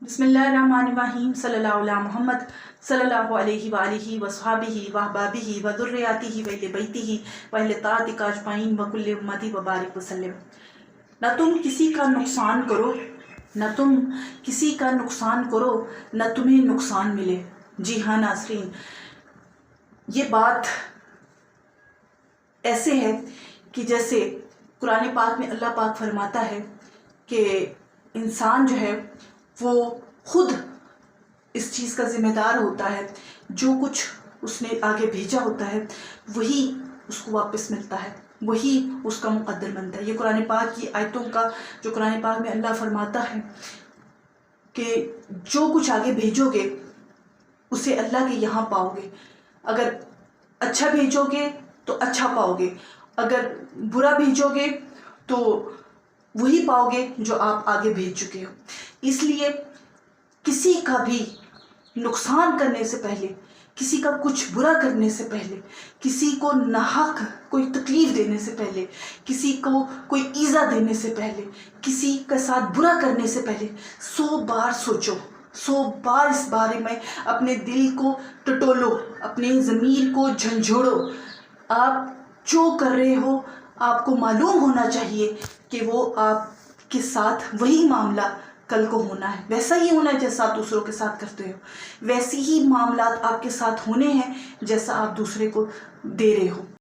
بسم اللہ الرحمن الرحیم صلی اللہ علیہ محمد صلی اللہ علیہ وآلہ وصحابہ وحبابہ وذریاتہ وإہل بیتہ وأہل طاعتہ اجمعین وکل امتی وبارک وسلم۔ نہ تم کسی کا نقصان کرو، نہ تم کسی کا نقصان کرو، نہ تمہیں نقصان ملے۔ جی ہاں ناظرین، یہ بات ایسے ہے کہ جیسے قرآن پاک میں اللہ پاک فرماتا ہے کہ انسان جو ہے وہ خود اس چیز کا ذمہ دار ہوتا ہے، جو کچھ اس نے آگے بھیجا ہوتا ہے وہی اس کو واپس ملتا ہے، وہی اس کا مقدر بنتا ہے۔ یہ قرآن پاک کی آیتوں کا جو قرآن پاک میں اللہ فرماتا ہے کہ جو کچھ آگے بھیجو گے اسے اللہ کے یہاں پاؤ گے، اگر اچھا بھیجو گے تو اچھا پاؤ گے، اگر برا بھیجو گے تو وہی پاؤ گے جو آپ آگے بھیج چکے ہو۔ اس لیے کسی کا بھی نقصان کرنے سے پہلے، کسی کا کچھ برا کرنے سے پہلے، کسی کو ناحق کوئی تکلیف دینے سے پہلے، کسی کو کوئی ایذا دینے سے پہلے، کسی کے ساتھ برا کرنے سے پہلے 100 بار سوچو، 100 بار اس بارے میں اپنے دل کو ٹٹولو، اپنے ضمیر کو جھنجھوڑو۔ آپ جو کر رہے ہو آپ کو معلوم ہونا چاہیے کہ وہ آپ کے ساتھ وہی معاملہ کل کو ہونا ہے، ویسا ہی ہونا ہے جیسا آپ دوسروں کے ساتھ کرتے ہو، ویسی ہی معاملات آپ کے ساتھ ہونے ہیں جیسا آپ دوسرے کو دے رہے ہو۔